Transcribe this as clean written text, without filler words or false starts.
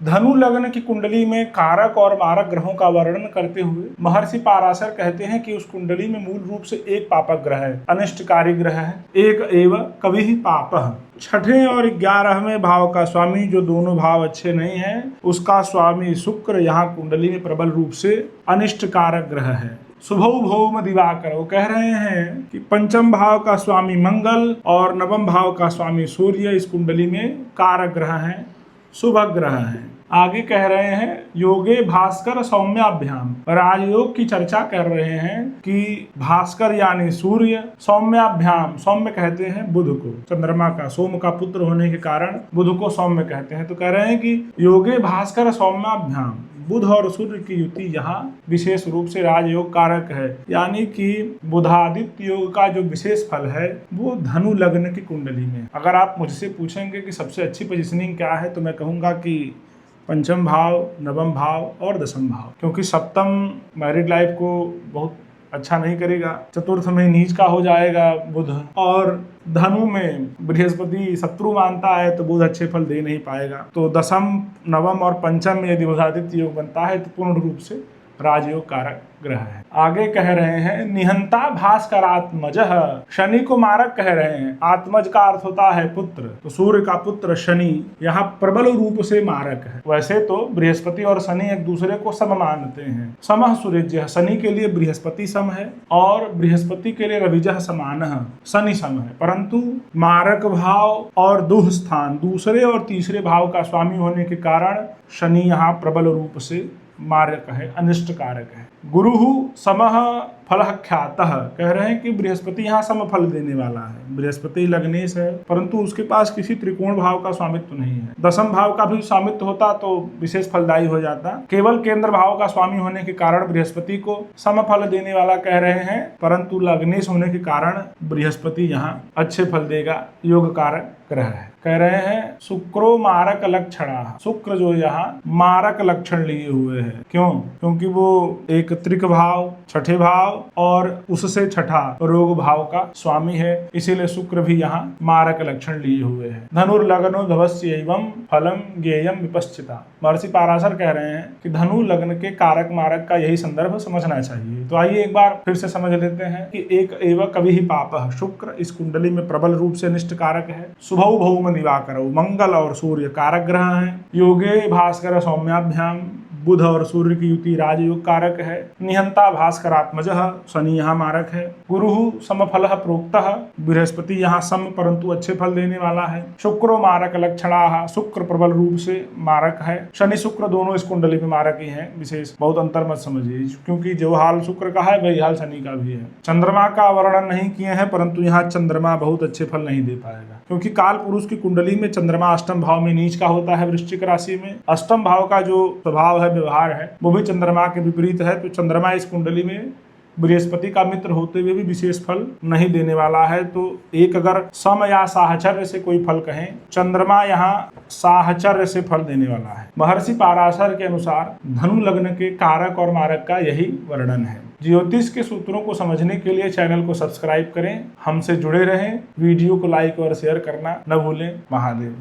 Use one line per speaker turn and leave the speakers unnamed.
धनु लग्न की कुंडली में कारक और मारक ग्रहों का वर्णन करते हुए महर्षि पाराशर कहते हैं कि उस कुंडली में मूल रूप से एक पापक ग्रह है, अनिष्टकारी ग्रह है, एक एव कवि पापः। छठे और 11वें भाव का स्वामी, जो दोनों भाव अच्छे नहीं हैं, उसका स्वामी शुक्र यहाँ कुंडली में प्रबल रूप से अनिष्टकारक ग्रह है। शुभौ भौम दिवाकर, वो कह रहे हैं कि पंचम भाव का स्वामी मंगल और नवम भाव का स्वामी सूर्य इस कुंडली में कारक ग्रह हैं, शुभ ग्रह हैं। आगे कह रहे हैं योगे भास्कर सौम्याभ्याम, राजयोग की चर्चा कर रहे हैं कि भास्कर यानी सूर्य, सौम्याभ्याम, सौम्य कहते हैं बुध को, चंद्रमा का, सोम का पुत्र होने के कारण बुध को सौम्य कहते हैं। तो कह रहे हैं कि योगे भास्कर सौम्याभ्याम, बुध और सूर्य की युति यहाँ विशेष रूप से राजयोग कारक है, यानी कि बुधादित्य योग का जो विशेष फल है वो धनु लग्न की कुंडली में। अगर आप मुझसे पूछेंगे कि सबसे अच्छी पोजीशनिंग क्या है, तो मैं कहूँगा कि पंचम भाव, नवम भाव और दसम भाव, क्योंकि सप्तम मैरिड लाइफ को बहुत अच्छा नहीं करेगा, चतुर्थ में नीच का हो जाएगा बुध, और धनु में बृहस्पति शत्रु मानता है तो बुध अच्छे फल दे नहीं पाएगा। तो दसम, नवम और पंचम में यदि बुधादित्य योग बनता है तो पूर्ण रूप से राजयोग कारक ग्रह है। आगे कह रहे हैं निहंता भास्करात्मजः, शनि को मारक कह रहे हैं। आत्मज का अर्थ होता है पुत्र, तो सूर्य का पुत्र शनि यहाँ प्रबल रूप से मारक है। वैसे तो बृहस्पति और शनि एक दूसरे को सम मानते हैं। समः सूर्यज्ञः, शनि के लिए बृहस्पति सम है और बृहस्पति के लिए रविजः समानः, शनि सम है, परंतु मारक भाव और दुह स्थान, दूसरे और तीसरे भाव का स्वामी होने के कारण शनि यहाँ प्रबल रूप से मारक है, अनिष्ट कारक है। गुरुहु समः फलः ख्यातः, कह रहे हैं कि बृहस्पति यहाँ सम फल देने वाला है। बृहस्पति लग्नेश है, परंतु उसके पास किसी त्रिकोण भाव का स्वामित्व नहीं है। दसम भाव का भी स्वामित्व होता तो विशेष फलदायी हो जाता। केवल केंद्र भाव का स्वामी होने के कारण बृहस्पति को सम फल देने वाला कह रहे हैं, परंतु लग्नेश होने के कारण बृहस्पति यहाँ अच्छे फल देगा, योग कारक ग्रह है। कह रहे हैं शुक्रो मारक लक्षणा, शुक्र जो यहाँ मारक लक्षण लिए हुए हैं। क्यों? क्योंकि वो एक त्रिक भाव, छठे भाव और उससे छठा रोग भाव का स्वामी है, इसीलिए शुक्र भी यहाँ मारक लक्षण लिए हुए हैं। धनुर्लग्नो धवस्य एवं फलम ज्ञेयम विपश्चिता, महर्षि पाराशर कह रहे हैं कि धनु लग्न के कारक मारक का यही संदर्भ समझना चाहिए। तो आइए एक बार फिर से समझ लेते हैं कि एक एवं कवि पापः, शुक्र इस कुंडली में प्रबल रूप से अनिष्ट कारक है। शुभौ भौम दिवाकर, मंगल और सूर्य कारक ग्रह हैं। योगे भास्कर सौम्याभ्याम, बुध और सूर्य की युति राजयोग कारक है। निहंता भास्करात्मजः, शनि यहाँ मारक है। गुरुहु समफलः प्रोक्तः, बृहस्पति यहाँ सम परंतु अच्छे फल देने वाला है। शुक्रो मारक लक्षणाः, शुक्र प्रबल रूप से मारक है। शनि शुक्र दोनों इस कुंडली में मारक ही हैं, विशेष बहुत अंतर मत समझिए, क्योंकि जो हाल शुक्र का है वही हाल शनि का भी है। चंद्रमा का वर्णन नहीं किए हैं, परंतु यहाँ चंद्रमा बहुत अच्छे फल नहीं दे पाएगा, क्योंकि काल पुरुष की कुंडली में चंद्रमा अष्टम भाव में नीच का होता है। वृश्चिक राशि में अष्टम भाव का जो स्वभाव है, व्यवहार है, वो भी चंद्रमा के विपरीत है। तो चंद्रमा इस कुंडली में बृहस्पति का मित्र होते हुए भी विशेष फल नहीं देने वाला है। तो एक अगर सम या साहचर्य से कोई फल कहें, चंद्रमा यहाँ साहचर्य से फल देने वाला है। महर्षि पाराशर के अनुसार धनु लग्न के कारक और मारक का यही वर्णन है। ज्योतिष के सूत्रों को समझने के लिए चैनल को सब्सक्राइब करें, हमसे जुड़े रहें, वीडियो को लाइक और शेयर करना न भूलें। महादेव।